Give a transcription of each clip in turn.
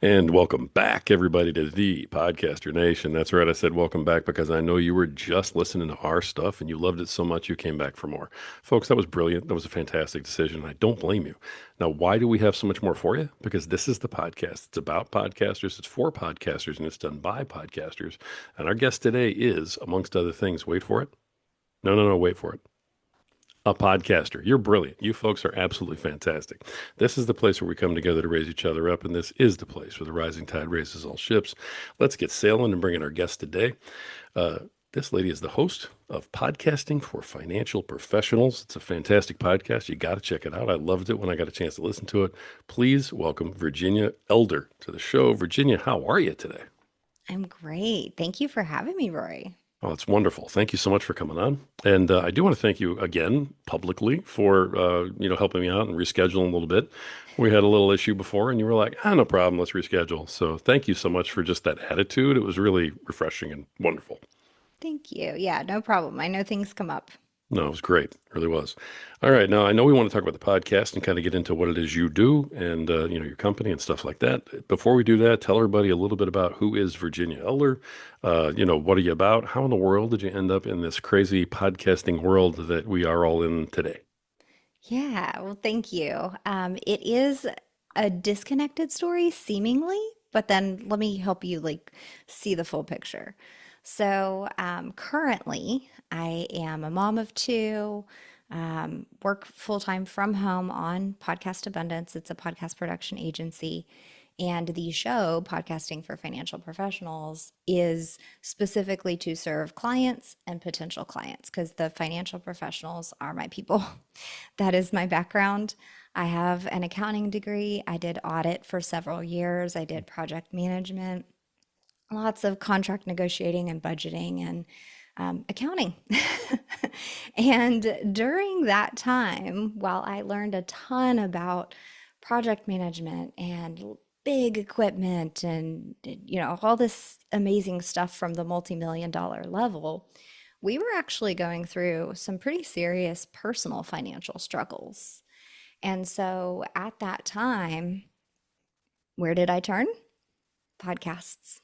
And welcome back, everybody, to the Podcaster Nation. That's right. I said welcome back because I know you were just listening to our stuff and you loved it so much you came back for more. Folks, that was brilliant. That was a fantastic decision. I don't blame you. Now, why do we have so much more for you? Because this is the podcast. It's about podcasters, it's for podcasters, and it's done by podcasters. And our guest today is, amongst other things, wait for it. No, wait for it, a podcaster. You're brilliant. You folks are absolutely fantastic. This is the place where we come together to raise each other up, and this is the place where the rising tide raises all ships. Let's get sailing and bring in our guest today. Uh, this lady is the host of Podcasting for Financial Professionals. It's a fantastic podcast. You got to check it out. I loved it when I got a chance to listen to it. Please welcome Virginia Elder to the show. Virginia, how are you today? I'm great. Thank you for having me, Rory. Oh, it's wonderful. Thank you so much for coming on. And I do want to thank you again publicly for helping me out and rescheduling a little bit. We had a little issue before, and you were like, no problem, let's reschedule. So thank you so much for just that attitude. It was really refreshing and wonderful. Thank you. Yeah, no problem. I know things come up. No, it was great. It really was. All right. Now, I know we want to talk about the podcast and kind of get into what it is you do and, your company and stuff like that. Before we do that, tell everybody a little bit about who is Virginia Elder. What are you about? How in the world did you end up in this crazy podcasting world that we are all in today? Yeah, well, thank you. It is a disconnected story, seemingly, but then let me help you see the full picture. So, currently, I am a mom of two, work full time from home on Podcast Abundance. It's a podcast production agency. And the show, Podcasting for Financial Professionals, is specifically to serve clients and potential clients because the financial professionals are my people. That is my background. I have an accounting degree. I did audit for several years. I did project management, lots of contract negotiating and budgeting and accounting. And during that time, while I learned a ton about project management and big equipment and all this amazing stuff from the multi-million dollar level, we were actually going through some pretty serious personal financial struggles. And so at that time, where did I turn? Podcasts.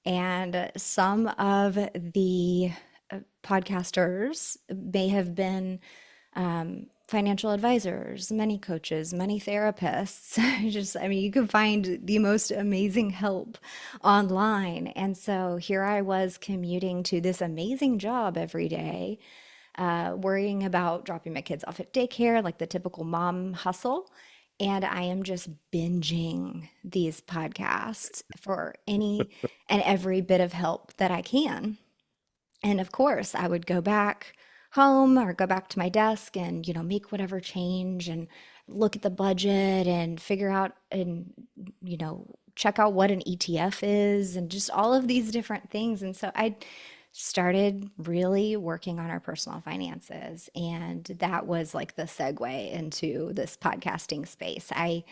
And some of the podcasters may have been financial advisors, money coaches, money therapists. I mean, you can find the most amazing help online. And so here I was commuting to this amazing job every day, worrying about dropping my kids off at daycare, like the typical mom hustle. And I am just binging these podcasts for any and every bit of help that I can. And of course, I would go back home or go back to my desk and, make whatever change and look at the budget and figure out and, check out what an ETF is and just all of these different things. And so I started really working on our personal finances. And that was like the segue into this podcasting space. I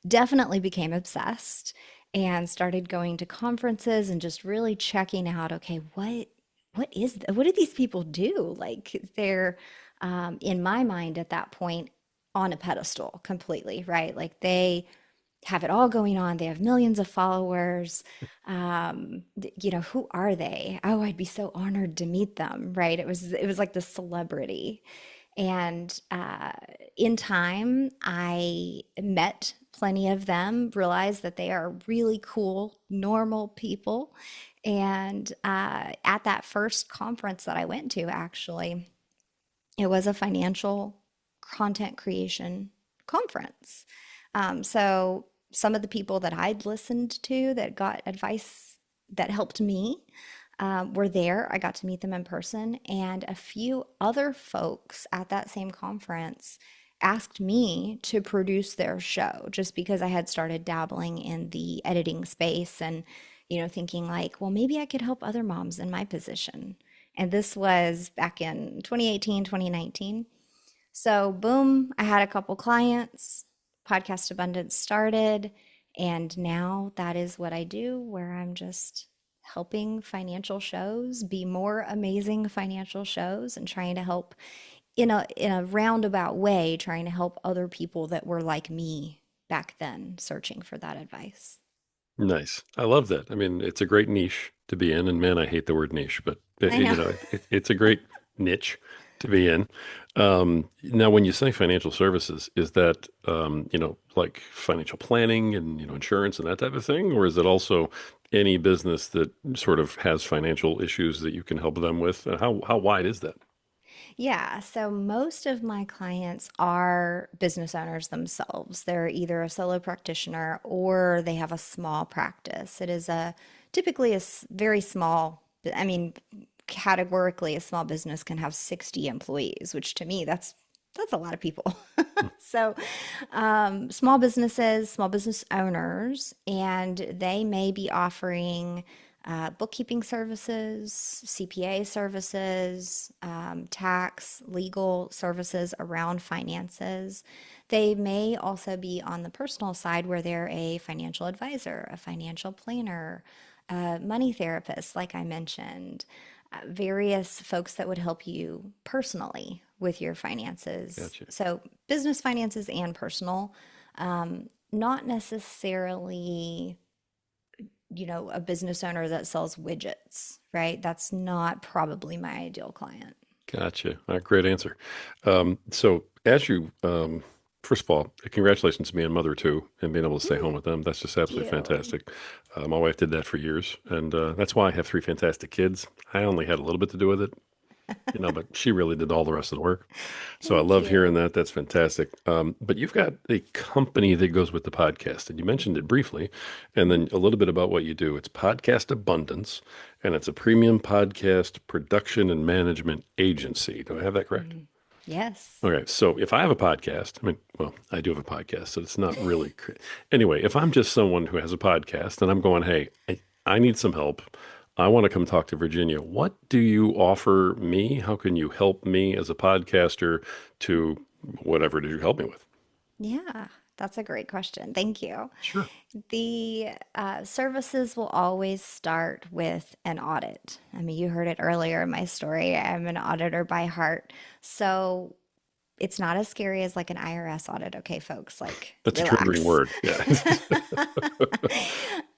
definitely became obsessed and started going to conferences and just really checking out, okay, what do these people do? Like they're in my mind at that point on a pedestal completely, right? Like they have it all going on. They have millions of followers. Who are they? Oh, I'd be so honored to meet them, right? It was like the celebrity. And in time, I met plenty of them, realized that they are really cool, normal people. And at that first conference that I went to, actually, it was a financial content creation conference. So some of the people that I'd listened to that got advice that helped me were there. I got to meet them in person, and a few other folks at that same conference asked me to produce their show just because I had started dabbling in the editing space and, thinking like, well, maybe I could help other moms in my position. And this was back in 2018, 2019. So, boom, I had a couple clients, Podcast Abundance started, and now that is what I do, where I'm just helping financial shows be more amazing financial shows and trying to help in a roundabout way, trying to help other people that were like me back then searching for that advice. Nice. I love that. I mean, it's a great niche to be in, and man, I hate the word niche, but I know. it's a great niche to be in. Now, when you say financial services, is that like financial planning and insurance and that type of thing, or is it also any business that sort of has financial issues that you can help them with? How wide is that? Yeah, so most of my clients are business owners themselves. They're either a solo practitioner or they have a small practice. It is a typically very small, I mean, categorically a small business can have 60 employees, which to me that's a lot of people. So, small businesses, small business owners, and they may be offering bookkeeping services, CPA services, tax, legal services around finances. They may also be on the personal side where they're a financial advisor, a financial planner, a money therapist, like I mentioned, various folks that would help you personally with your finances. Gotcha. So, business finances and personal, not necessarily, a business owner that sells widgets, right? That's not probably my ideal client. Gotcha. Great answer. So, as you, first of all, congratulations to being a mother too, and being able to stay home with them. That's just Thank absolutely you. fantastic. My wife did that for years, and that's why I have three fantastic kids. I only had a little bit to do with it, but she really did all the rest of the work. So I Thank love hearing you. that. That's fantastic. But you've got a company that goes with the podcast, and you mentioned it briefly, and Mhm. then a little bit about what you do. It's Podcast Abundance, and it's a premium podcast production and management agency. Do I have that correct? Mhm. Yes. Okay, so if I have a podcast, I mean, well, I do have a podcast, so it's not really. Anyway, if I'm just someone who has a podcast and I'm going, hey, I need some help. I want to come talk to Virginia. What do you offer me? How can you help me as a podcaster to whatever did you help me with? Yeah, that's a great question. Thank you. Sure. The services will always start with an audit. I mean, you heard it earlier in my story. I'm an auditor by heart. So it's not as scary as like an IRS audit, okay, folks? Like, That's a triggering relax. word. Yeah.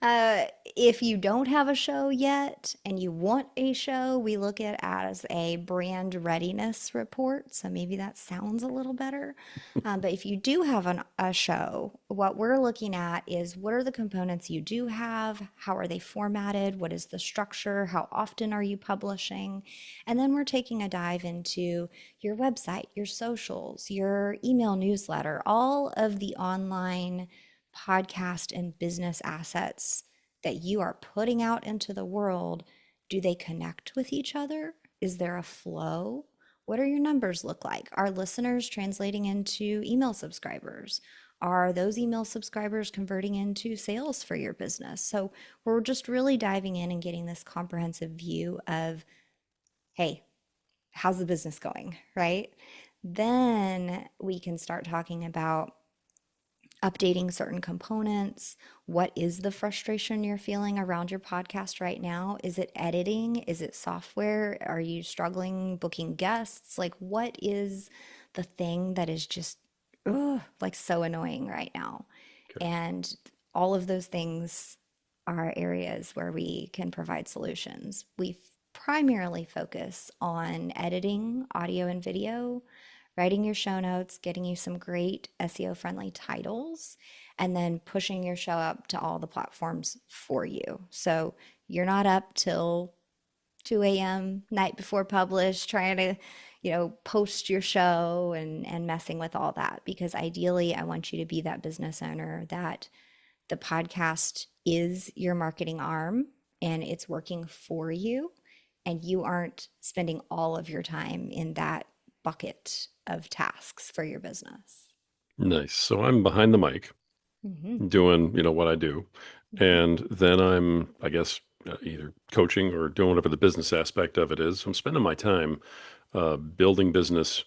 uh, if you don't have a show yet and you want a show, we look at it as a brand readiness report. So maybe that sounds a little better. But if you do have a show, what we're looking at is what are the components you do have? How are they formatted? What is the structure? How often are you publishing? And then we're taking a dive into your website, your socials, your email newsletter, all of the online podcast and business assets that you are putting out into the world. Do they connect with each other? Is there a flow? What are your numbers look like? Are listeners translating into email subscribers? Are those email subscribers converting into sales for your business? So we're just really diving in and getting this comprehensive view of, hey, how's the business going, right? Then we can start talking about updating certain components. What is the frustration you're feeling around your podcast right now? Is it editing? Is it software? Are you struggling booking guests? Like, what is the thing that is just like so annoying right now? Okay. And all of those things are areas where we can provide solutions. We primarily focus on editing audio and video, writing your show notes, getting you some great SEO friendly titles, and then pushing your show up to all the platforms for you. So you're not up till 2 a.m. night before publish trying to, post your show and messing with all that. Because ideally, I want you to be that business owner that the podcast is your marketing arm and it's working for you, and you aren't spending all of your time in that bucket of tasks for your business. Nice. So I'm behind the mic Hmm. doing, what I do. Hmm. And then I'm, I guess, either coaching or doing whatever the business aspect of it is. I'm spending my time building business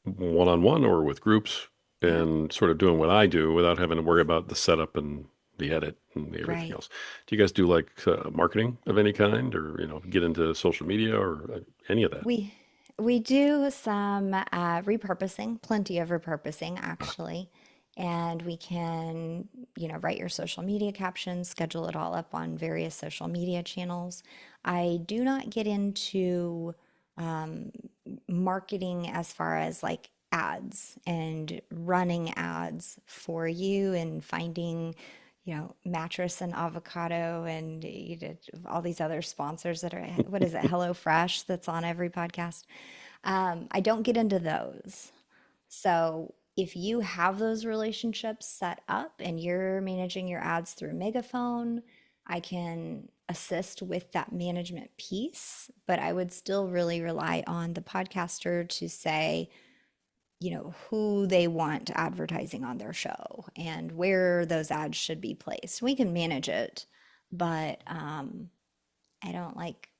one on one or with groups Yeah, and sort of doing what I do without having to worry about the setup and the edit and everything right. else. Do you guys do like marketing of any kind or, get into social media or any of that? We do some repurposing, plenty of repurposing actually. and we can, write your social media captions, schedule it all up on various social media channels. I do not get into marketing as far as like ads and running ads for you and finding, mattress and avocado and all these other sponsors that are, what is it, Hello Fresh that's on every podcast. I don't get into those. So if you have those relationships set up and you're managing your ads through Megaphone, I can assist with that management piece, but I would still really rely on the podcaster to say, who they want advertising on their show and where those ads should be placed. We can manage it, but I don't like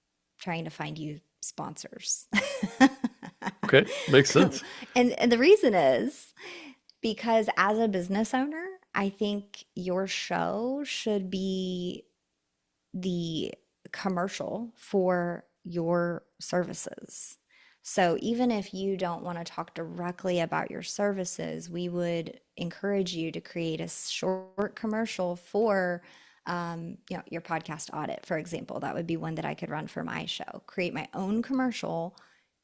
trying to find you sponsors. Okay, makes sense. And the reason is because as a business owner, I think your show should be the commercial for your services. So even if you don't want to talk directly about your services, we would encourage you to create a short commercial for your podcast audit, for example. That would be one that I could run for my show. Create my own commercial,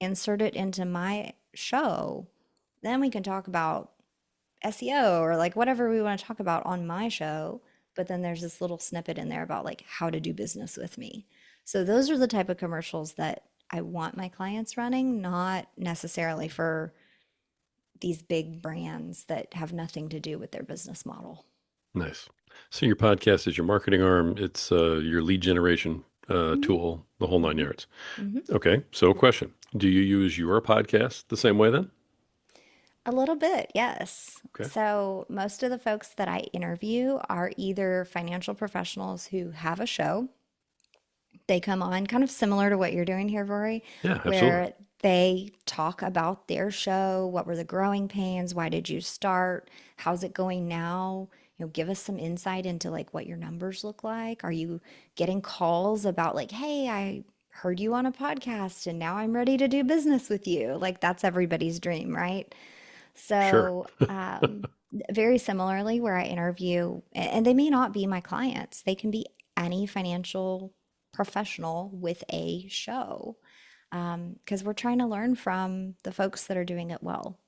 insert it into my show. Then we can talk about SEO or like whatever we want to talk about on my show. But then there's this little snippet in there about like how to do business with me. So those are the type of commercials that I want my clients running, not necessarily for these big brands that have nothing to do with their business model. Nice. So your podcast is your marketing arm. It's your lead generation Hmm. tool, the whole nine Hmm. yards. Hmm. Okay. So question: do you use your podcast the same way then? A little bit, yes. Okay. So most of the folks that I interview are either financial professionals who have a show. They come on kind of similar to what you're doing here, Rory, Yeah, absolutely. where they talk about their show. What were the growing pains? Why did you start? How's it going now? Give us some insight into like what your numbers look like. Are you getting calls about like, hey, I heard you on a podcast and now I'm ready to do business with you? Like that's everybody's dream, right? Sure. So, very similarly, where I interview, and they may not be my clients, they can be any financial professional with a show, because we're trying to learn from the folks that are doing it well.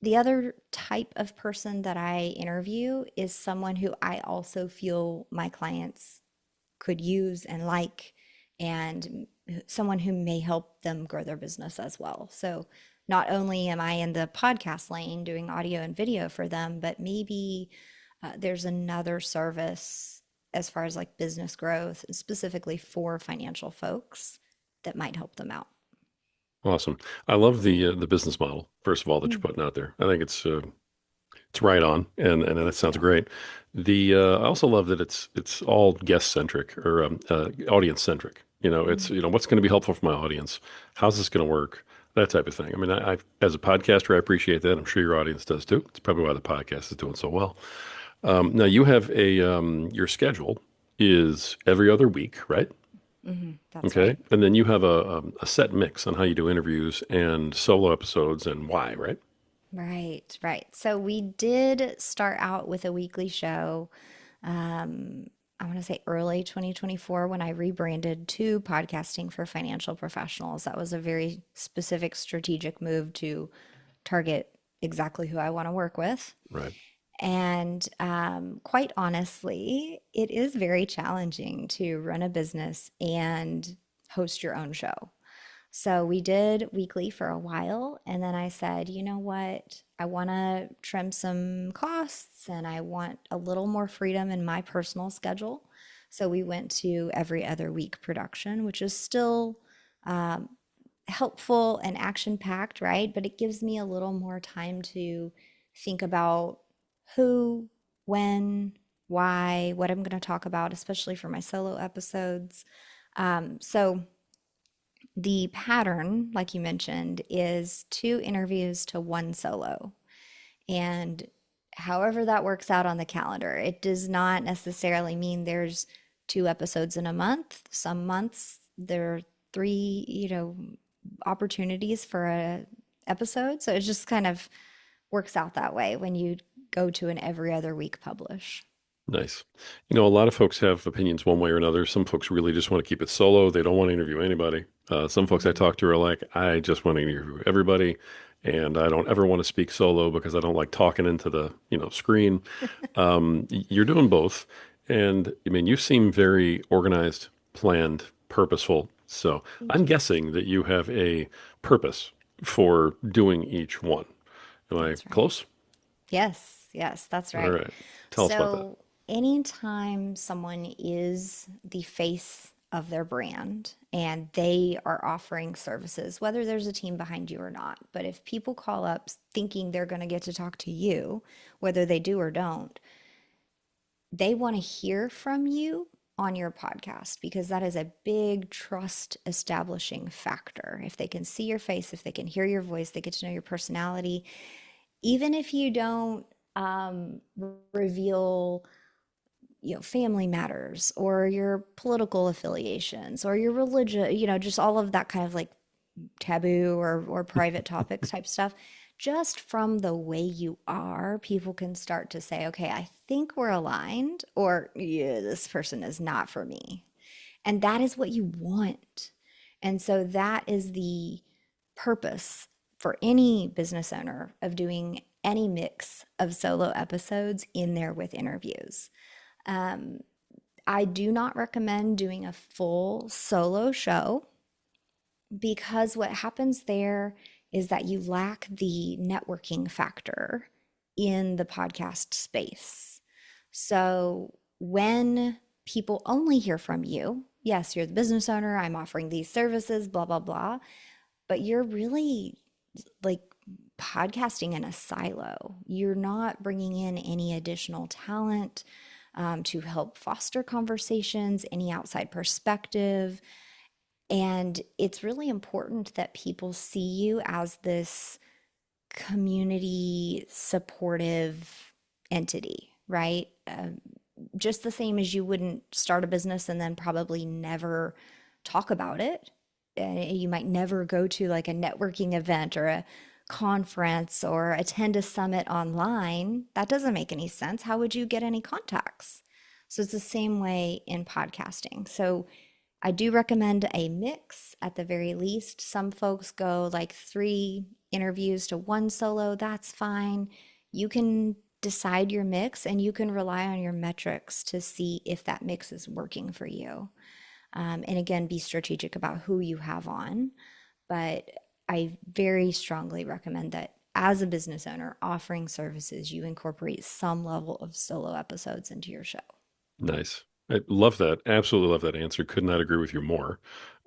The other type of person that I interview is someone who I also feel my clients could use and like, and someone who may help them grow their business as well. So not only am I in the podcast lane doing audio and video for them, but maybe there's another service as far as like business growth, specifically for financial folks that might help them out. Awesome. I love the business model, first of all, that you're Mm, putting out there. I think it's right on, and that thank sounds you. great. The I also love that it's all guest centric or audience centric. It's Mm, what's going to be helpful for my audience. How's this going to work? That type of thing. I mean, as a podcaster, I appreciate that. I'm sure your audience does too. It's probably why the podcast is doing so well. Now you have your schedule is every other week, right? that's Okay, right. and then you have a set mix on how you do interviews and solo episodes and why, right? Right, right. So we did start out with a weekly show. I want to say early 2024 when I rebranded to podcasting for financial professionals. That was a very specific strategic move to target exactly who I want to work with. Right. And quite honestly, it is very challenging to run a business and host your own show. So we did weekly for a while. And then I said, you know what? I want to trim some costs and I want a little more freedom in my personal schedule. So we went to every other week production, which is still helpful and action packed, right? But it gives me a little more time to think about who, when, why, what I'm going to talk about, especially for my solo episodes. So the pattern, like you mentioned, is two interviews to one solo. And however that works out on the calendar, it does not necessarily mean there's two episodes in a month. Some months there are three, opportunities for a episode. So it just kind of works out that way when you go to an every other week publish. Nice. A lot of folks have opinions one way or another. Some folks really just want to keep it solo. They don't want to interview anybody. Some folks I Mhm. talk to are like, I just want to interview everybody, and I don't ever want to speak solo because I don't like talking into the, screen. You're doing both, and I mean, you seem very organized, planned, purposeful. So Thank I'm you. guessing that you have a purpose for doing each one. Am I That's right. close? Yes, yes, that's All right. right. Tell us about that. So, anytime someone is the face of their brand and they are offering services, whether there's a team behind you or not, but if people call up thinking they're going to get to talk to you, whether they do or don't, they want to hear from you on your podcast because that is a big trust establishing factor. If they can see your face, if they can hear your voice, they get to know your personality, even if you don't um, reveal, family matters or your political affiliations or your religion, just all of that kind of like taboo or private topics type stuff. Just from the way you are, people can start to say, okay, I think we're aligned, or yeah, this person is not for me. And that is what you want. And so that is the purpose for any business owner of doing any mix of solo episodes in there with interviews. Um, I do not recommend doing a full solo show because what happens there is that you lack the networking factor in the podcast space. So when people only hear from you, yes, you're the business owner, I'm offering these services, blah, blah, blah, but you're really like podcasting in a silo. You're not bringing in any additional talent to help foster conversations, any outside perspective. And it's really important that people see you as this community supportive entity, right? Just the same as you wouldn't start a business and then probably never talk about it. You might never go to like a networking event or a conference or attend a summit online. That doesn't make any sense. How would you get any contacts? So it's the same way in podcasting. So I do recommend a mix at the very least. Some folks go like 3 interviews to one solo. That's fine. You can decide your mix and you can rely on your metrics to see if that mix is working for you. And again, be strategic about who you have on. But I very strongly recommend that as a business owner offering services, you incorporate some level of solo episodes into your show. Nice. I love that. Absolutely love that answer. Could not agree with you more.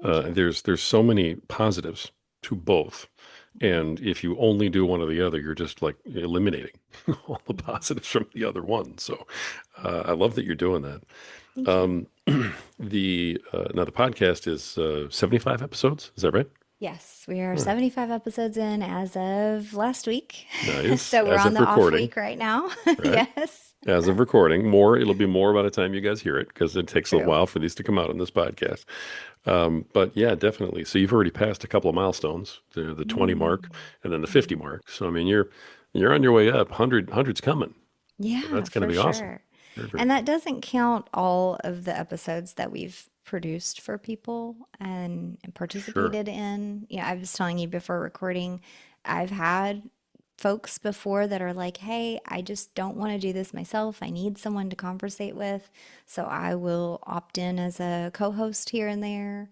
Thank you. There's so many positives to both. And if you only do one or the other, you're just like eliminating all the Mhm. positives from the other one. So I love that you're doing that. Thank you. Um, the now the podcast is 75 episodes. Is that right? Yes, we are All right. 75 episodes in as of last week. Nice. So we're As on of the off recording, week right now. right? Yes, As of recording, more. It'll be more by the time you guys hear it because it takes a true. while for these to come out on this podcast. But yeah, definitely. So you've already passed a couple of milestones, the 20 mark Mm, and then the 50 mhm. mark. So I mean, you're on your way up. 100's coming. So Yeah, that's going to for be awesome. sure. Very, very And that cool. doesn't count all of the episodes that we've produced for people and Sure. participated in. Yeah, I was telling you before recording, I've had folks before that are like, hey, I just don't want to do this myself. I need someone to conversate with. So I will opt in as a co host here and there.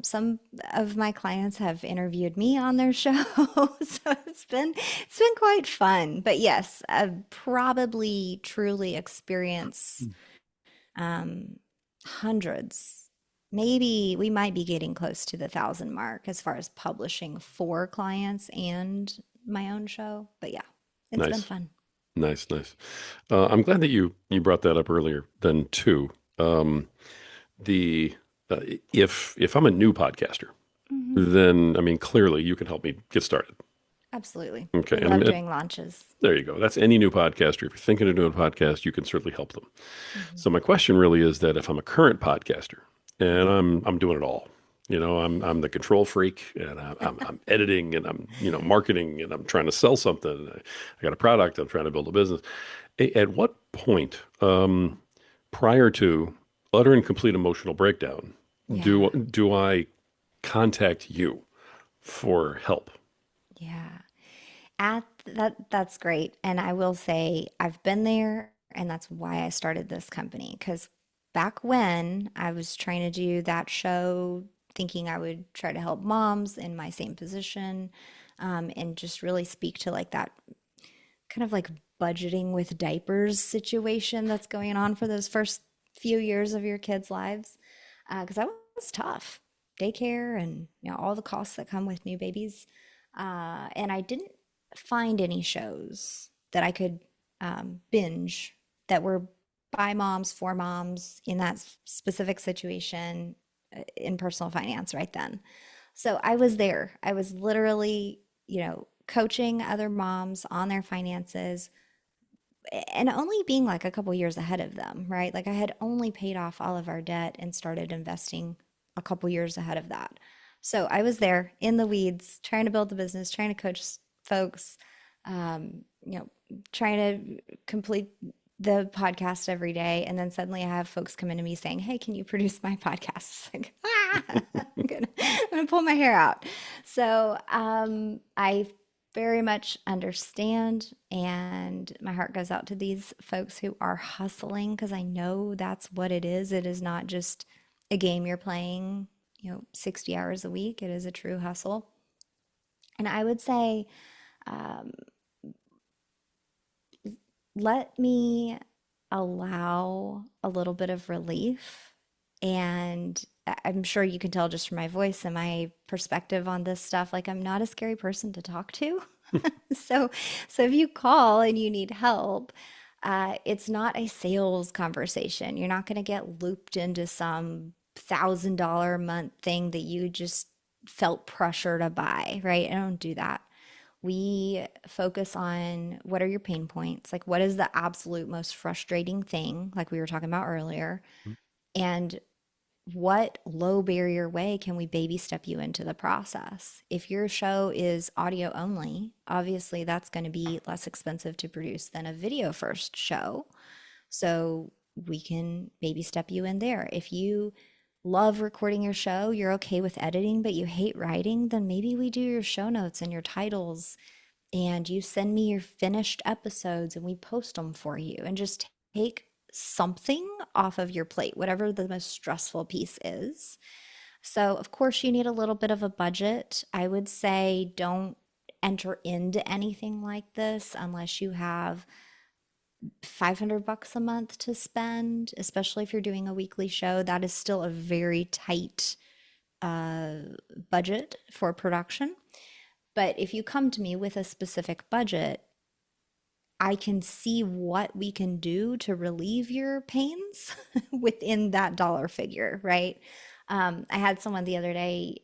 Some of my clients have interviewed me on their show, so it's been quite fun. But yes, I've probably truly experienced um, hundreds. Maybe we might be getting close to the 1,000 mark as far as publishing for clients and my own show. But yeah, it's been Nice. fun. Nice, nice. I'm glad that you brought that up earlier then too. Um, the if I'm a new podcaster, Hmm. then I mean clearly you can help me get started. Absolutely. Okay, We and love doing launches. there you go. That's any new podcaster. If you're thinking of doing a podcast, you can certainly help them. Hmm. So my question really is that if I'm a current podcaster and I'm doing it all, I'm the control freak, and I'm editing, and I'm marketing, and I'm trying to sell something. I got a product. I'm trying to build a business. At what point, prior to utter and complete emotional breakdown, Yeah. do I contact you for help? Yeah. That's great. And I will say I've been there and that's why I started this company. Because back when I was trying to do that show, thinking I would try to help moms in my same position, and just really speak to like that kind of like budgeting with diapers situation that's going on for those first few years of your kids' lives. Because that was tough. Daycare and all the costs that come with new babies. And I didn't find any shows that I could binge that were by moms for moms in that specific situation in personal finance right then. So I was there. I was literally, coaching other moms on their finances and only being like a couple years ahead of them, right? Like I had only paid off all of our debt and started investing a couple years ahead of that. So I was there in the weeds, trying to build the business, trying to coach folks, um, you know, trying to complete the podcast every day. And then suddenly I have folks come into me saying, "Hey, can you produce my podcast?" It's like, I'm gonna pull my hair out. So I very much understand. And my heart goes out to these folks who are hustling because I know that's what it is. It is not just a game you're playing, 60 hours a week. It is a true hustle. And I would say, um, let me allow a little bit of relief. And I'm sure you can tell just from my voice and my perspective on this stuff, like I'm not a scary person to talk to. So, so if you call and you need help, it's not a sales conversation. You're not going to get looped into some $1,000 a month thing that you just felt pressure to buy, right? I don't do that. We focus on what are your pain points? Like, what is the absolute most frustrating thing, like we were talking about earlier? And what low barrier way can we baby step you into the process? If your show is audio only, obviously that's going to be less expensive to produce than a video first show. So we can baby step you in there. If you love recording your show, you're okay with editing, but you hate writing, then maybe we do your show notes and your titles and you send me your finished episodes and we post them for you and just take something off of your plate, whatever the most stressful piece is. So, of course, you need a little bit of a budget. I would say don't enter into anything like this unless you have 500 bucks a month to spend, especially if you're doing a weekly show. That is still a very tight uh, budget for production. But if you come to me with a specific budget, I can see what we can do to relieve your pains within that dollar figure, right? I had someone the other day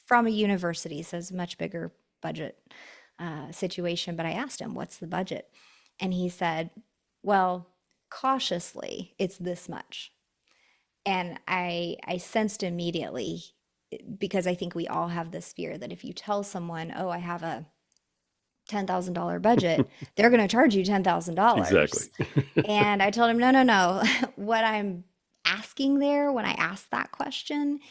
from a university, so it's a much bigger budget situation, but I asked him, "What's the budget?" And he said, "Well, cautiously, it's this much." And I sensed immediately because I think we all have this fear that if you tell someone, "Oh, I have a $10,000 budget," they're going to charge you Exactly. $10,000. And I told him, no, no, no. What I'm asking there when I ask that question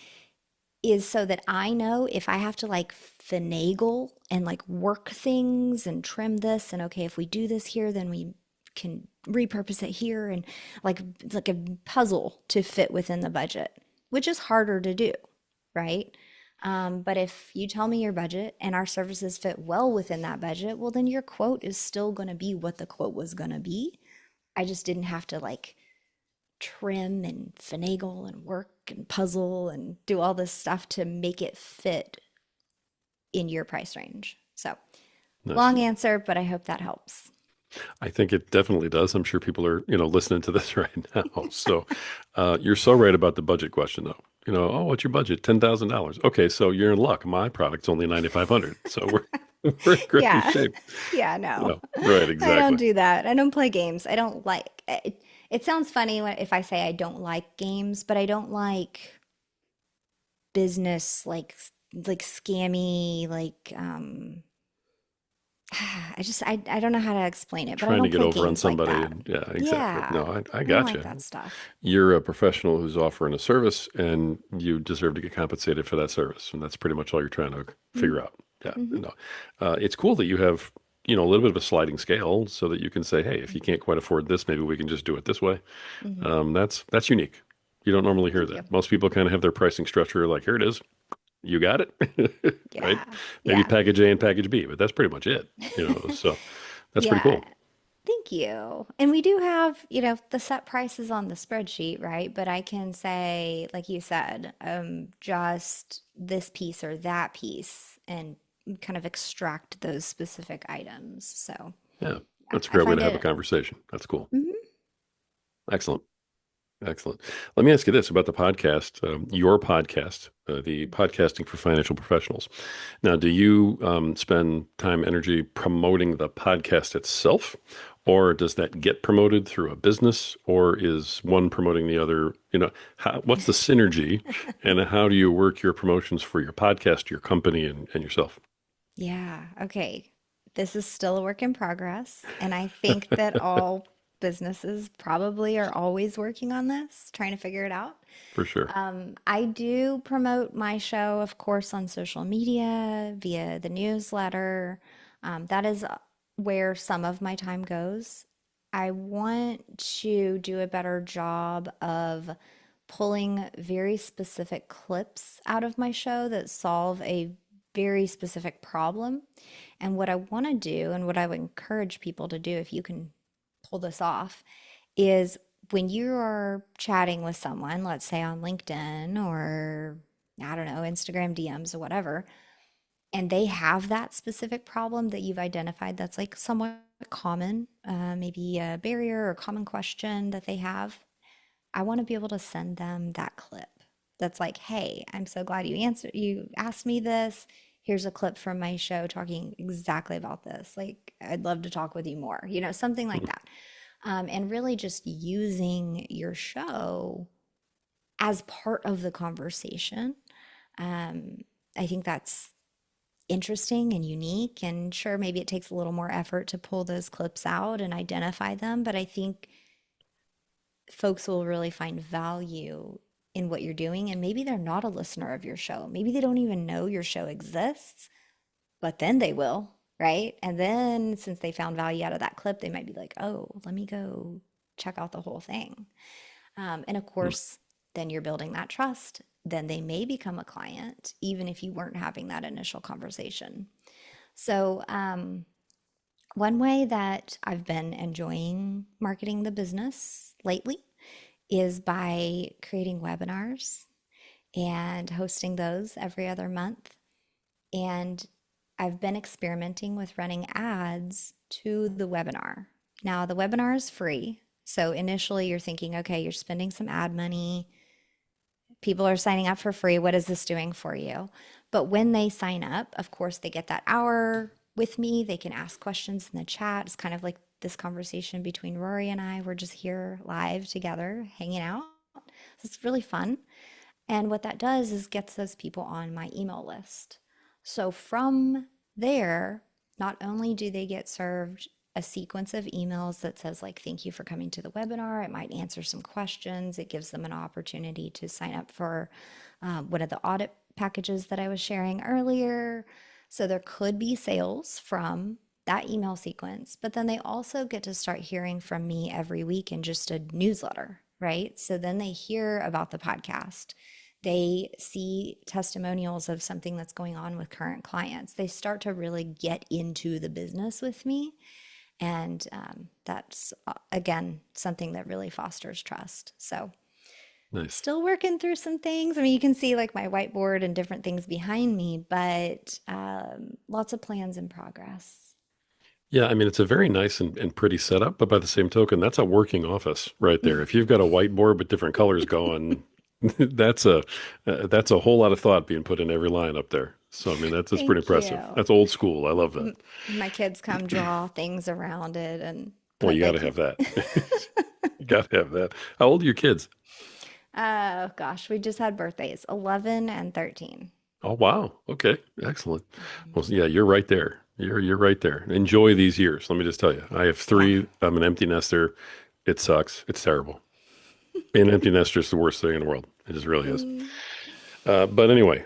is so that I know if I have to like finagle and like work things and trim this, and okay, if we do this here, then we can repurpose it here, and like it's like a puzzle to fit within the budget, which is harder to do, right? But if you tell me your budget and our services fit well within that budget, well, then your quote is still going to be what the quote was going to be. I just didn't have to like trim and finagle and work and puzzle and do all this stuff to make it fit in your price range. So, Nice. long answer, but I hope that helps. I think it definitely does. I'm sure people are, listening to this right now. So, you're so right about the budget question, though. Oh, what's your budget? $10,000. Okay, so you're in luck. My product's only 9,500. So we're in great Yeah. shape. Yeah, no. Right, I don't exactly. do that. I don't play games. I don't like it. It sounds funny if I say I don't like games, but I don't like business like scammy I don't know how to explain it, but I Trying to don't get play over on games like somebody. that. And yeah, exactly. No, Yeah, I I don't got like you. that stuff. You're a professional who's offering a service and you deserve to get compensated for that service. And that's pretty much all you're trying to figure out. Yeah. Mm-hmm. No, it's cool that you have, a little bit of a sliding scale so that you can say, hey, if you can't quite afford this, maybe we can just do it this way. Mm-hmm. That's unique. You don't normally hear Thank you. that. Most people kind of have their pricing structure like, here it is. You got it. Right? Yeah, Maybe yeah. package A and package B, but that's pretty much it, so that's pretty Yeah, cool. thank you. And we do have, the set prices on the spreadsheet, right? But I can say, like you said, just this piece or that piece and kind of extract those specific items. So Yeah. yeah, That's a I great way to find have a it. conversation. That's cool. Mhm. Excellent. Excellent. Let me ask you this about the podcast, your podcast, the podcasting for financial professionals. Now, do you spend time, energy promoting the podcast itself, or does that get promoted through a business, or is one promoting the other? What's the synergy, and how do you work your promotions for your podcast, your company, and yourself? Yeah, okay. This is still a work in progress, and I think that all businesses probably are always working on this, trying to figure it out. For sure. I do promote my show, of course, on social media, via the newsletter. That is where some of my time goes. I want to do a better job of pulling very specific clips out of my show that solve a very specific problem. And what I want to do, and what I would encourage people to do, if you can pull this off, is when you are chatting with someone, let's say on LinkedIn or I don't know, Instagram DMs or whatever, and they have that specific problem that you've identified that's like somewhat common, maybe a barrier or common question that they have, I want to be able to send them that clip that's like, hey, I'm so glad you asked me this. Here's a clip from my show talking exactly about this. Like, I'd love to talk with you more, something like that. And really just using your show as part of the conversation. Um, I think that's interesting and unique. And sure, maybe it takes a little more effort to pull those clips out and identify them, but I think folks will really find value in what you're doing. And maybe they're not a listener of your show. Maybe they don't even know your show exists, but then they will, right? And then since they found value out of that clip, they might be like, oh, let me go check out the whole thing. And of Hmm. course, then you're building that trust. Then they may become a client, even if you weren't having that initial conversation. So, one way that I've been enjoying marketing the business lately is by creating webinars and hosting those every other month. And I've been experimenting with running ads to the webinar. Now, the webinar is free. So initially, you're thinking, okay, you're spending some ad money. People are signing up for free. What is this doing for you? But when they sign up, of course, they get that hour with me. They can ask questions in the chat. It's kind of like this conversation between Rory and I. We're just here live together, hanging out. So it's really fun. And what that does is gets those people on my email list. So from there, not only do they get served a sequence of emails that says like thank you for coming to the webinar, it might answer some questions, it gives them an opportunity to sign up for one of the audit packages that I was sharing earlier. So there could be sales from that email sequence, but then they also get to start hearing from me every week in just a newsletter, right? So then they hear about the podcast. They see testimonials of something that's going on with current clients. They start to really get into the business with me. And that's, again, something that really fosters trust. So, Nice. still working through some things. I mean, you can see like my whiteboard and different things behind me, but lots of plans in progress. Yeah, I mean, it's a very nice and pretty setup, but by the same token, that's a working office right there. If you've got a whiteboard with different colors going, that's a whole lot of thought being put in every line up there. So, I mean, that's pretty Thank impressive. you. That's old school. I love that. My kids come draw things around it and Well, put you got to like have that. You got to have that. How old are your kids? Oh gosh, we just had birthdays, 11 and 13. Oh, wow. Okay. Excellent. Well, Mhm. yeah, you're right there. You're right there. Enjoy these years. Let me just tell you. I have Yeah. three. I'm an empty nester. It sucks. It's terrible. Being an empty nester is the worst thing in the world. It just really is. Mm, But anyway,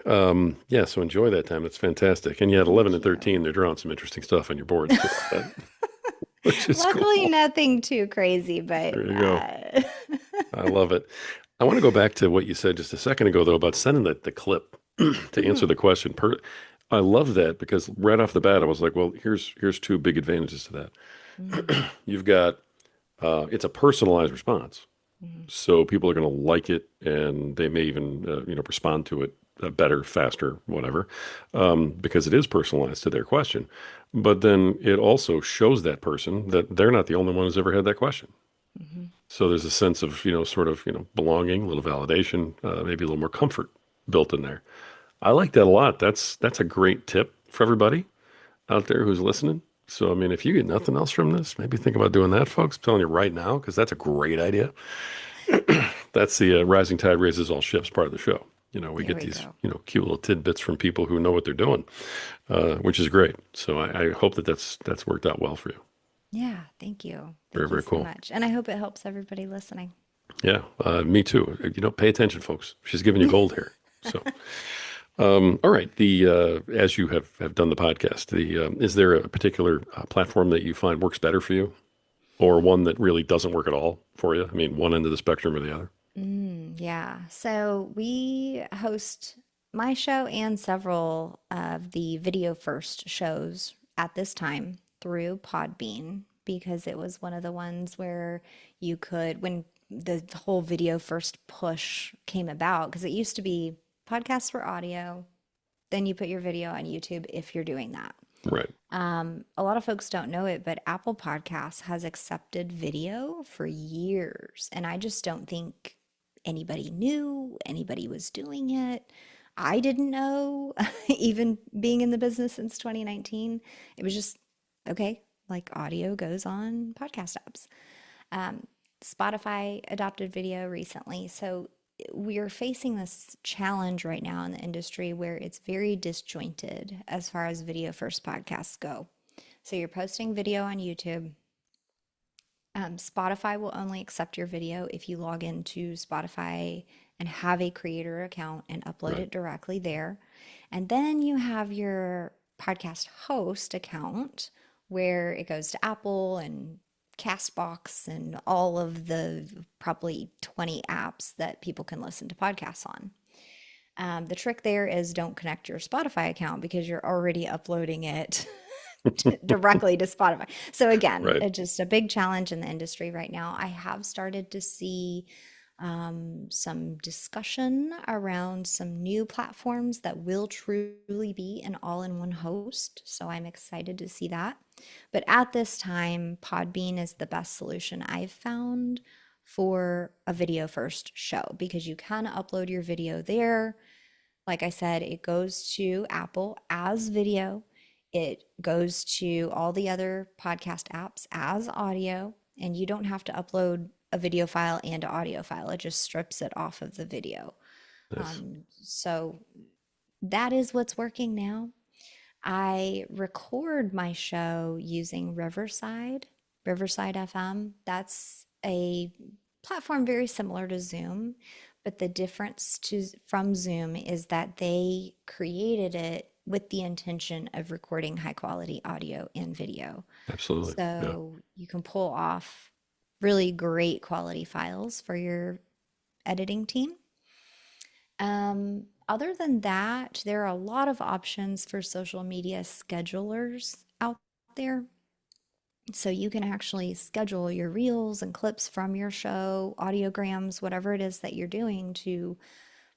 yeah, so enjoy that time. It's fantastic. And you had 11 thank and you. 13. They're drawing some interesting stuff on your boards too, I bet, which is Luckily, cool. nothing too crazy, but There you go. I love it. I want to go back to what you said just a second ago, though, about sending the clip to answer the Mhm, question. I love that because right off the bat, I was like, well, here's two big advantages to mhm, that. You've got it's a personalized response, mhm, so people are going to like it, and they may even respond to it better, faster, whatever, because it is personalized to their question. But then it also shows that person that they're not the only one who's ever had that question. mhm. So there's a sense of, sort of, belonging, a little validation, maybe a little more comfort built in there. I like that a lot. That's a great tip for everybody out there who's listening. So, I mean, if you get nothing else from this, maybe think about doing that, folks. I'm telling you right now, because that's a great idea. That's the rising tide raises all ships part of the show. We There get we these, go. cute little tidbits from people who know what they're doing, which is great. So I hope that that's worked out well for you. Yeah, thank you. Very, Thank you very so cool. much. And I hope it helps everybody listening. Yeah, me too. Pay attention, folks. She's giving you gold here. So, all right. The as you have done the podcast, the is there a particular platform that you find works better for you, or one that really doesn't work at all for you? I mean, one end of the spectrum or the other. Yeah. So we host my show and several of the video first shows at this time through Podbean because it was one of the ones where you could, when the whole video first push came about, because it used to be podcasts were audio, then you put your video on YouTube if you're doing that. Right. A lot of folks don't know it, but Apple Podcasts has accepted video for years. And I just don't think anybody knew anybody was doing it. I didn't know, even being in the business since 2019. It was just, okay, like audio goes on podcast apps. Um, Spotify adopted video recently. So we're facing this challenge right now in the industry where it's very disjointed as far as video first podcasts go. So you're posting video on YouTube. Spotify will only accept your video if you log into Spotify and have a creator account and upload Right. it directly there. And then you have your podcast host account where it goes to Apple and Castbox and all of the probably 20 apps that people can listen to podcasts on. The trick there is don't connect your Spotify account because you're already uploading it directly to Spotify. So again, Right. it's just a big challenge in the industry right now. I have started to see some discussion around some new platforms that will truly be an all-in-one host. So I'm excited to see that. But at this time, Podbean is the best solution I've found for a video first show because you can upload your video there. Like I said, it goes to Apple as video. It goes to all the other podcast apps as audio, and you don't have to upload a video file and an audio file. It just strips it off of the video. Nice. So that is what's working now. I record my show using Riverside FM. That's a platform very similar to Zoom, but the difference from Zoom is that they created it with the intention of recording high quality audio and video. Absolutely. Yeah. So you can pull off really great quality files for your editing team. Other than that, there are a lot of options for social media schedulers out there. So you can actually schedule your reels and clips from your show, audiograms, whatever it is that you're doing to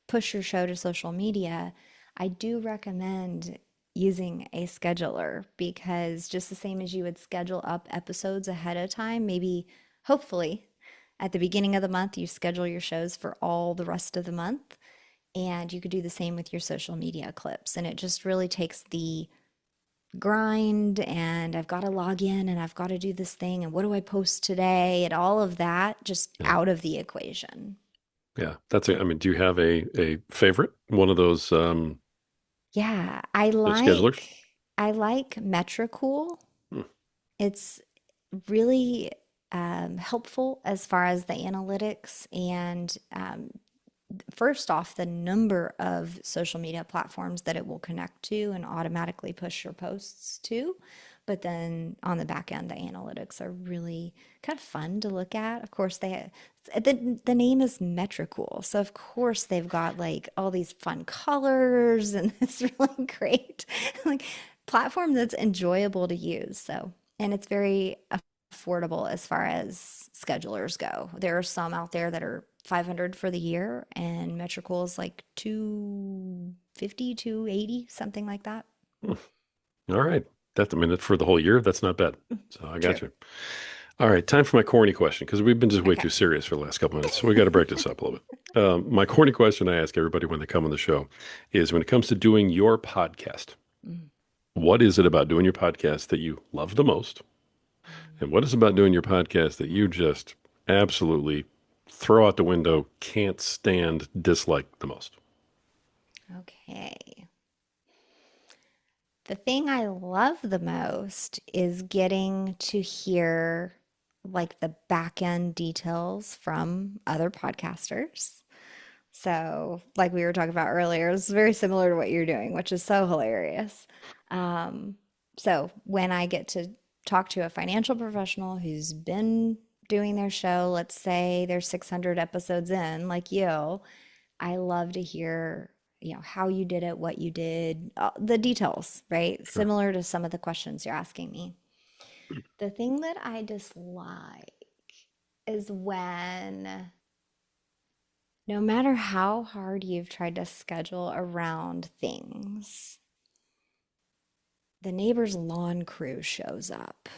push your show to social media. I do recommend using a scheduler because just the same as you would schedule up episodes ahead of time, maybe hopefully at the beginning of the month, you schedule your shows for all the rest of the month. And you could do the same with your social media clips. And it just really takes the grind and I've got to log in and I've got to do this thing and what do I post today and all of that just Yeah. out of the equation. Yeah, that's I mean, do you have a favorite one of Yeah, those schedulers? I like Metricool. Hmm. It's really helpful as far as the analytics and first off, the number of social media platforms that it will connect to and automatically push your posts to. But then on the back end, the analytics are really kind of fun to look at. Of course, the name is Metricool, so of course they've got like all these fun colors and this really great like platform that's enjoyable to use. So, and it's very affordable as far as schedulers go. There are some out there that are 500 for the year, and Metricool is like 250, 280, something like that. Hmm. All right. That's, I mean, for the whole year, that's not bad. So I got True. you. All right, time for my corny question because we've been just way Okay. too serious for the last couple minutes. So we got to break this up a little bit. My corny question I ask everybody when they come on the show is when it comes to doing your podcast, Mm. what is it about doing your podcast that you love the most? And what is it about doing your podcast that you just absolutely throw out the window, can't stand, dislike the most? Okay. The thing I love the most is getting to hear like the back end details from other podcasters. So, like we were talking about earlier, it's very similar to what you're doing, which is so hilarious. Um, so, when I get to talk to a financial professional who's been doing their show, let's say they're 600 episodes in, like you, I love to hear, how you did it, what you did, the details, right? Sure. Similar to some of the questions you're asking me. The thing that I dislike is when no matter how hard you've tried to schedule around things, the neighbor's lawn crew shows up.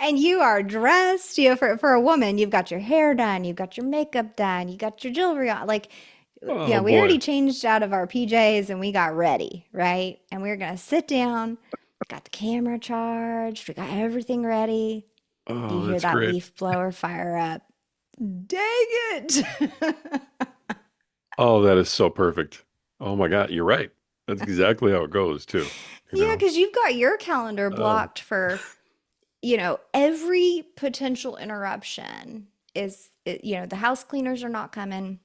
And you are dressed, for a woman, you've got your hair done, you've got your makeup done, you got your jewelry on. Like, Oh we boy. already changed out of our PJs and we got ready, right? And we are going to sit down, got the camera charged, we got everything ready. You Oh, hear that's that great. leaf blower fire up. Dang it. Oh, that is so perfect. Oh my God, you're right. That's exactly how it goes too. You Yeah, know. because you've got your calendar Um, blocked for, every potential interruption the house cleaners are not coming,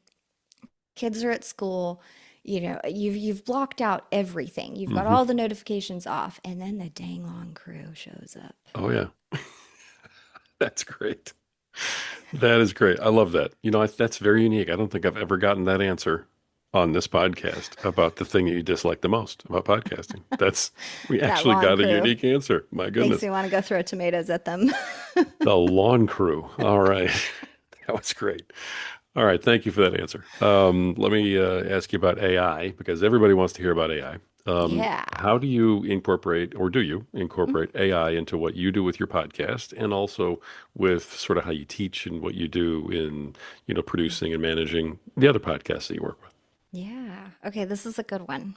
kids are at school, you've blocked out everything. You've got mhm. all the notifications off, and then the dang long crew shows up. Oh yeah, that's great. That is great. I love that. That's very unique. I don't think I've ever gotten that answer on this podcast about the thing that you dislike the most about podcasting. We That actually lawn got a crew unique answer. My makes goodness. me want to go throw tomatoes at them. The lawn crew. All right. That was great. All right. Thank you for that answer. Let me ask you about AI because everybody wants to hear about AI. Yeah. How do you incorporate, or do you Mhm. incorporate AI into what you do with your podcast and also with sort of how you teach and what you do in, producing and managing the other podcasts that you work with? Yeah. Okay, this is a good one.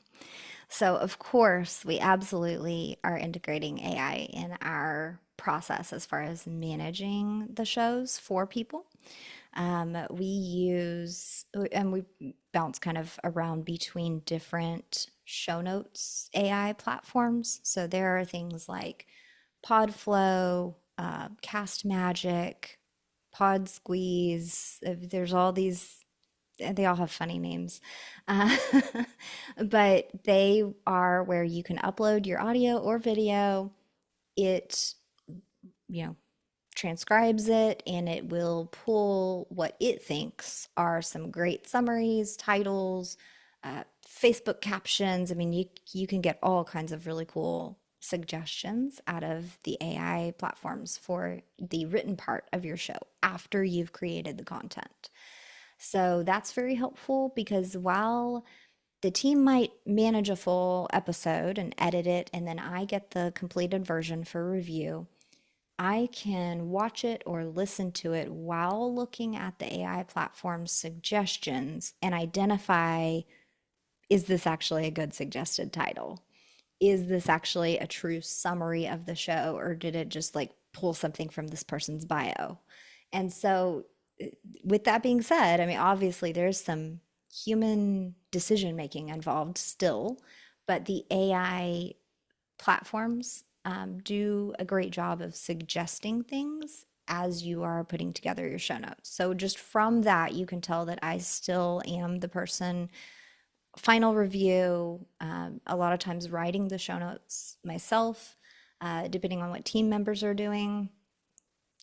So, of course, we absolutely are integrating AI in our process as far as managing the shows for people. We use, and we bounce kind of around between different show notes AI platforms. So, there are things like Podflow, Cast Magic, Pod Squeeze. There's all these, they all have funny names. Uh, but they are where you can upload your audio or video. It, you know, transcribes it and it will pull what it thinks are some great summaries, titles, Facebook captions. I mean, you can get all kinds of really cool suggestions out of the AI platforms for the written part of your show after you've created the content. So that's very helpful because while the team might manage a full episode and edit it, and then I get the completed version for review, I can watch it or listen to it while looking at the AI platform's suggestions and identify, is this actually a good suggested title? Is this actually a true summary of the show, or did it just like pull something from this person's bio? And so, with that being said, I mean, obviously there's some human decision making involved still, but the AI platforms do a great job of suggesting things as you are putting together your show notes. So, just from that, you can tell that I still am the person, final review, a lot of times writing the show notes myself, depending on what team members are doing.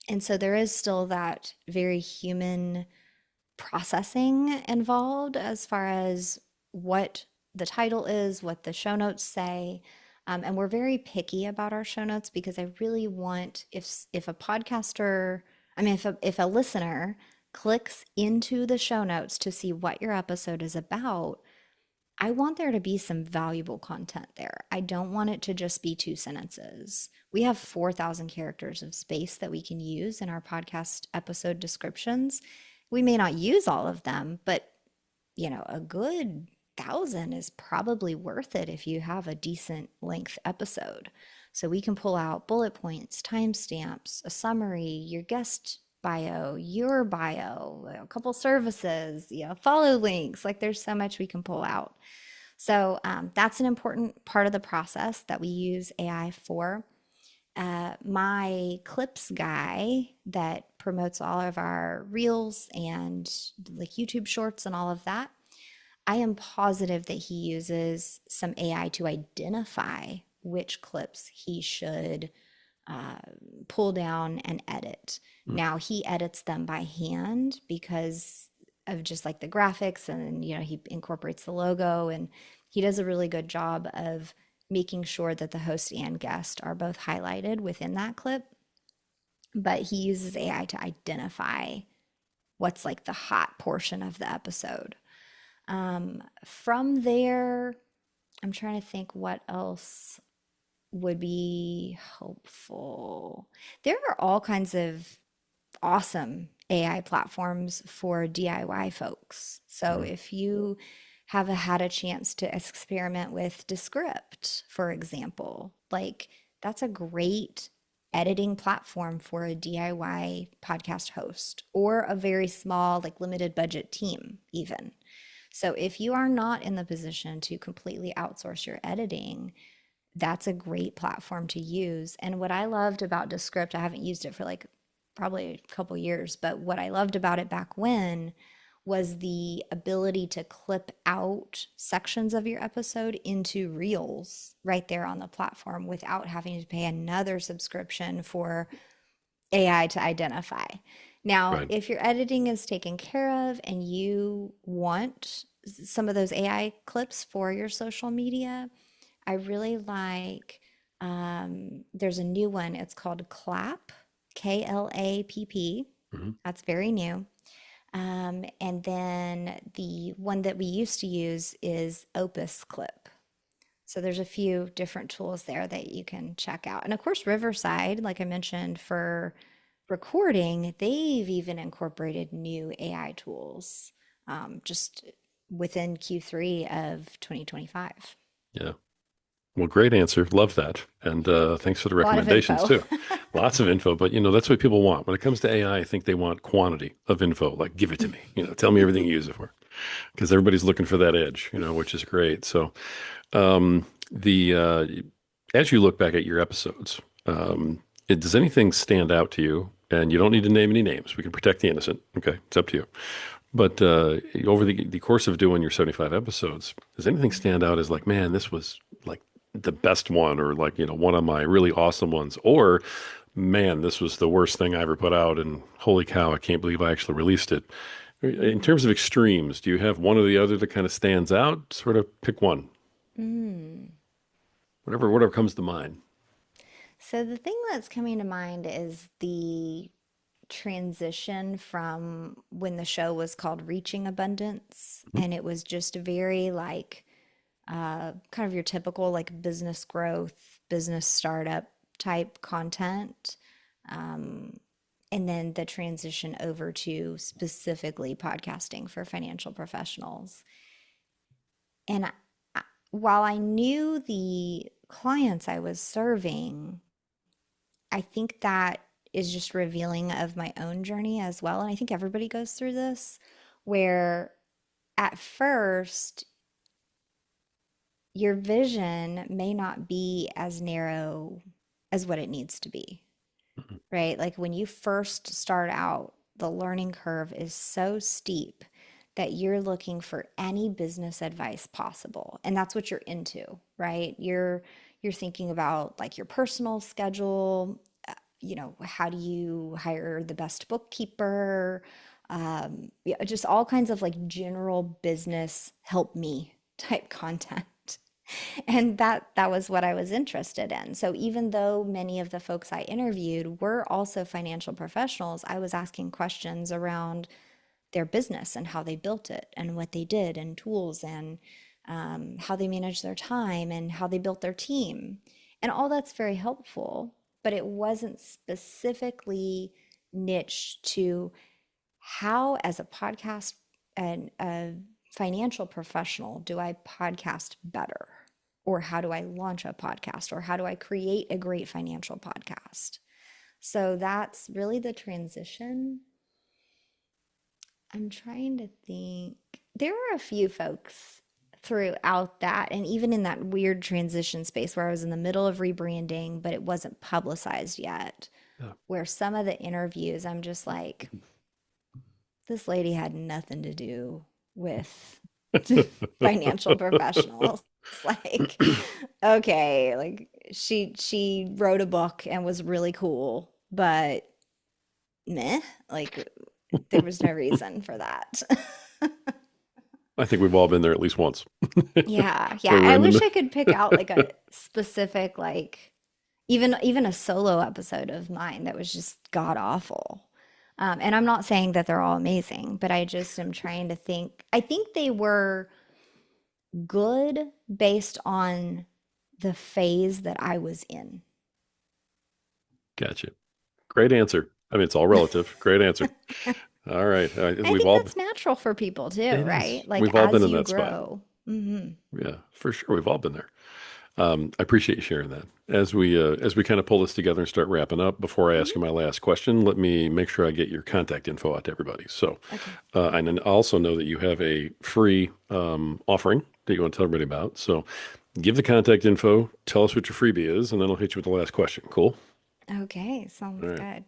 And so there is still that very human processing involved as far as what the title is, what the show notes say. And we're very picky about our show notes because I really want, if a podcaster, I mean, if a listener clicks into the show notes to see what your episode is about, I want there to be some valuable content there. I don't want it to just be two sentences. We have 4,000 characters of space that we can use in our podcast episode descriptions. We may not use all of them, but a good thousand is probably worth it if you have a decent length episode. So we can pull out bullet points, timestamps, a summary, your guest bio, your bio, a couple services, follow links. Like there's so much we can pull out. So that's an important part of the process that we use AI for. My clips guy that promotes all of our reels and like YouTube shorts and all of that, I am positive that he uses some AI to identify which clips he should uh, pull down and edit. Mm. Now he edits them by hand because of just like the graphics, and he incorporates the logo, and he does a really good job of making sure that the host and guest are both highlighted within that clip. But he uses AI to identify what's like the hot portion of the episode. From there, I'm trying to think what else would be helpful. There are all kinds of awesome AI platforms for DIY folks. So Mm. if you have had a chance to experiment with Descript, for example, like that's a great editing platform for a DIY podcast host or a very small, like limited budget team, even. So if you are not in the position to completely outsource your editing, that's a great platform to use. And what I loved about Descript, I haven't used it for like probably a couple years, but what I loved about it back when was the ability to clip out sections of your episode into reels right there on the platform without having to pay another subscription for AI to identify. Now, Right. if your editing is taken care of and you want some of those AI clips for your social media, I really like, there's a new one. It's called Clap, Klapp. Mhm. That's very new. And then the one that we used to use is Opus Clip. So there's a few different tools there that you can check out. And of course, Riverside, like I mentioned, for recording, they've even incorporated new AI tools just within Q3 of 2025. Yeah. Well, great answer. Love that. And thanks for the A lot of recommendations info. too. Lots of info, but that's what people want. When it comes to AI, I think they want quantity of info. Like, give it to me. Tell me everything you use it for, because everybody's looking for that edge. Which is great. So, the as you look back at your episodes, does anything stand out to you? And you don't need to name any names. We can protect the innocent. Okay, it's up to you. But over the course of doing your 75 episodes, does anything stand out as like, man, this was like the best one, or like, one of my really awesome ones, or man, this was the worst thing I ever put out, and holy cow, I can't believe I actually released it. In terms of extremes, do you have one or the other that kind of stands out? Sort of pick one, Mm. whatever comes to mind. So the thing that's coming to mind is the transition from when the show was called Reaching Abundance, Mhm. and it was just very like kind of your typical like business growth, business startup type content. And then the transition over to specifically podcasting for financial professionals. And while I knew the clients I was serving, I think that is just revealing of my own journey as well. And I think everybody goes through this where at first your vision may not be as narrow as what it needs to be, Mhm. right? Like when you first start out, the learning curve is so steep that you're looking for any business advice possible. And that's what you're into, right? You're thinking about like your personal schedule, how do you hire the best bookkeeper? Yeah, just all kinds of like general business help me type content. And that was what I was interested in. So even though many of the folks I interviewed were also financial professionals, I was asking questions around their business and how they built it and what they did and tools and how they managed their time and how they built their team. And all that's very helpful, but it wasn't specifically niche to how, as a podcast and a financial professional, do I podcast better? Or how do I launch a podcast? Or how do I create a great financial podcast? So that's really the transition. I'm trying to think. There were a few folks throughout that, and even in that weird transition space where I was in the middle of rebranding, but it wasn't publicized yet, Yeah. where some of the interviews, I'm just like, this lady had nothing to do with financial professionals. Like, okay, like she wrote a book and was really cool, but meh, like there was no reason for that. I think we've all been there at least once. Yeah, yeah. Where we're I in the wish middle. I could pick out like a specific like even a solo episode of mine that was just god awful. And I'm not saying that they're all amazing, but I just am trying to think. I think they were good based on the phase that I was in. Gotcha. Great answer. I mean, it's all relative. Great answer. All right. I We've think all, that's natural for people too, it right? is. Like We've all been as in you that spot. grow. Hmm. Yeah, for sure. We've all been there. I appreciate you sharing that. As we kind of pull this together and start wrapping up, before I ask you Hmm. my last question, let me make sure I get your contact info out to everybody. So, Okay. and then I also know that you have a free offering that you want to tell everybody about. So, give the contact info, tell us what your freebie is, and then I'll hit you with the last question. Cool. Okay, All sounds right. good.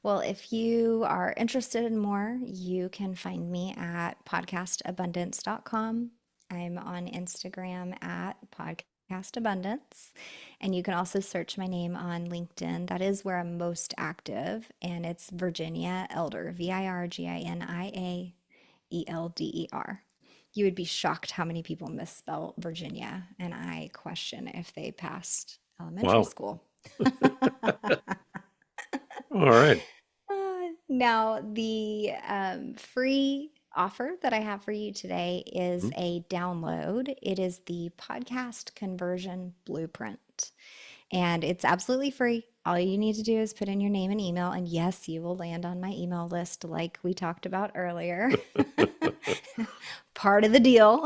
Well, if you are interested in more, you can find me at podcastabundance.com. I'm on Instagram at podcastabundance. And you can also search my name on LinkedIn. That is where I'm most active. And it's Virginia Elder, Virginia Elder. You would be shocked how many people misspell Virginia, and I question if they passed elementary Wow. school. All right. Now, the free offer that I have for you today is Mhm. a download. It is the podcast conversion blueprint, and it's absolutely free. All you need to do is put in your name and email, and yes, you will land on my email list like we talked about earlier. Part of the deal.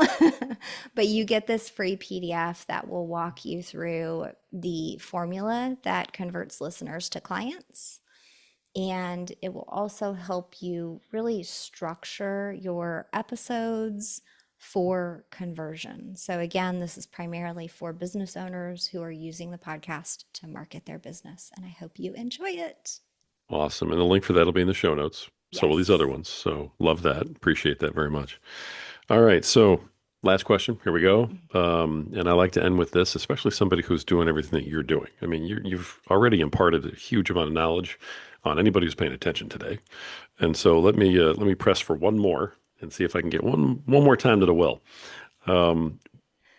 But you get this free PDF that will walk you through the formula that converts listeners to clients, and it will also help you really structure your episodes for conversion. So, again, this is primarily for business owners who are using the podcast to market their business. And I hope you enjoy it. Awesome. And the link for that will be in the show notes. So will these other Yes. ones. So love that. Appreciate that very much. All right. So last question. Here we go. And I like to end with this, especially somebody who's doing everything that you're doing. I mean, you've already imparted a huge amount of knowledge on anybody who's paying attention today. And so let me press for one more and see if I can get one more time to the well.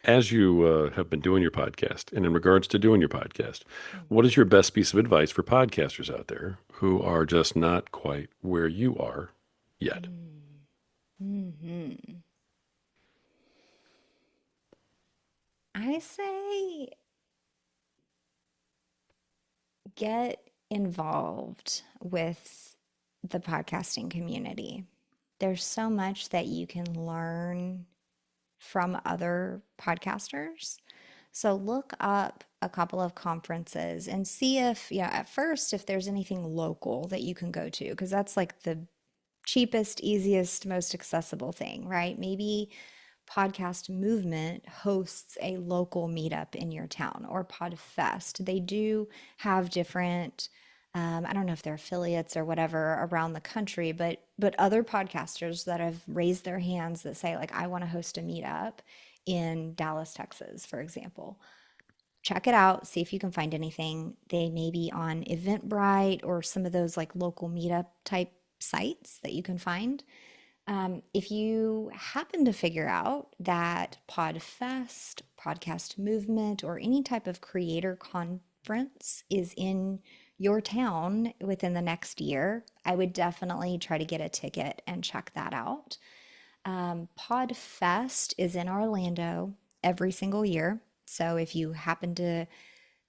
As you have been doing your podcast, and in regards to doing your podcast, what is your best piece of advice for podcasters out there who are just not quite where you are yet? Mm-hmm. I say get involved with the podcasting community. There's so much that you can learn from other podcasters. So look up a couple of conferences and see if, at first, if there's anything local that you can go to, because that's like the cheapest, easiest, most accessible thing, right? Maybe Podcast Movement hosts a local meetup in your town or PodFest. They do have different, I don't know if they're affiliates or whatever around the country, but other podcasters that have raised their hands that say like, I want to host a meetup in Dallas, Texas, for example. Check it out, see if you can find anything. They may be on Eventbrite or some of those like local meetup type sites that you can find. If you happen to figure out that PodFest, Podcast Movement, or any type of creator conference is in your town within the next year, I would definitely try to get a ticket and check that out. PodFest is in Orlando every single year. So if you happen to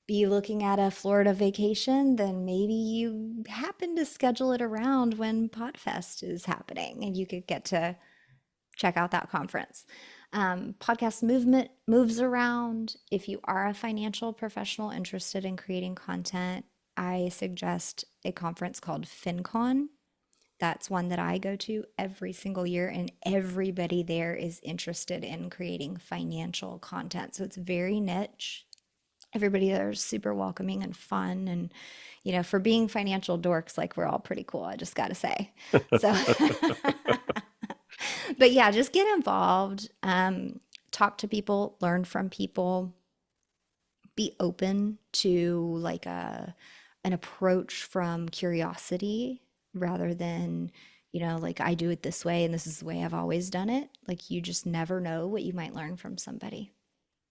be looking at a Florida vacation, then maybe you happen to schedule it around when PodFest is happening and you could get to check out that conference. Podcast movement moves around. If you are a financial professional interested in creating content, I suggest a conference called FinCon. That's one that I go to every single year, and everybody there is interested in creating financial content. So it's very niche. Everybody there is super welcoming and fun. And, for being financial dorks, like we're all pretty cool, I just got to say. So, but yeah, just get involved, talk to people, learn from people, be open to like an approach from curiosity rather than, like I do it this way and this is the way I've always done it. Like you just never know what you might learn from somebody.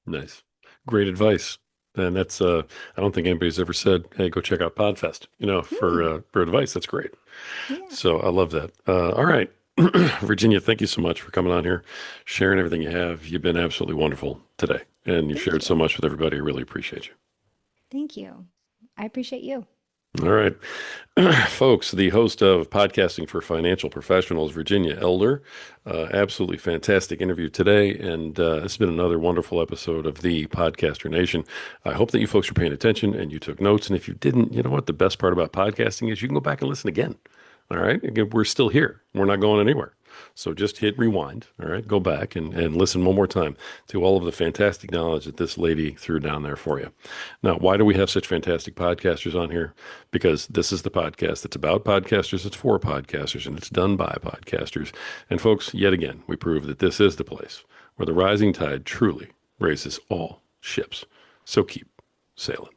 Nice. Great advice. And that's I don't think anybody's ever said, "Hey, go check out Podfest," Hmm. for advice. That's great. Yeah. So I love that. All right. Virginia, thank you so much for coming on here, sharing everything you have. You've been absolutely wonderful today, and you Thank shared so you. much with everybody. I really appreciate you. Thank you. I appreciate you. All right. Folks, the host of Podcasting for Financial Professionals, Virginia Elder. Absolutely fantastic interview today. And it's been another wonderful episode of the Podcaster Nation. I hope that you folks are paying attention and you took notes. And if you didn't, you know what? The best part about podcasting is you can go back and listen again. All right. Again, we're still here. We're not going anywhere. So just hit rewind. All right. Go back and listen one more time to all of the fantastic knowledge that this lady threw down there for you. Now, why do we have such fantastic podcasters on here? Because this is the podcast that's about podcasters, it's for podcasters, and it's done by podcasters. And folks, yet again, we prove that this is the place where the rising tide truly raises all ships. So keep sailing.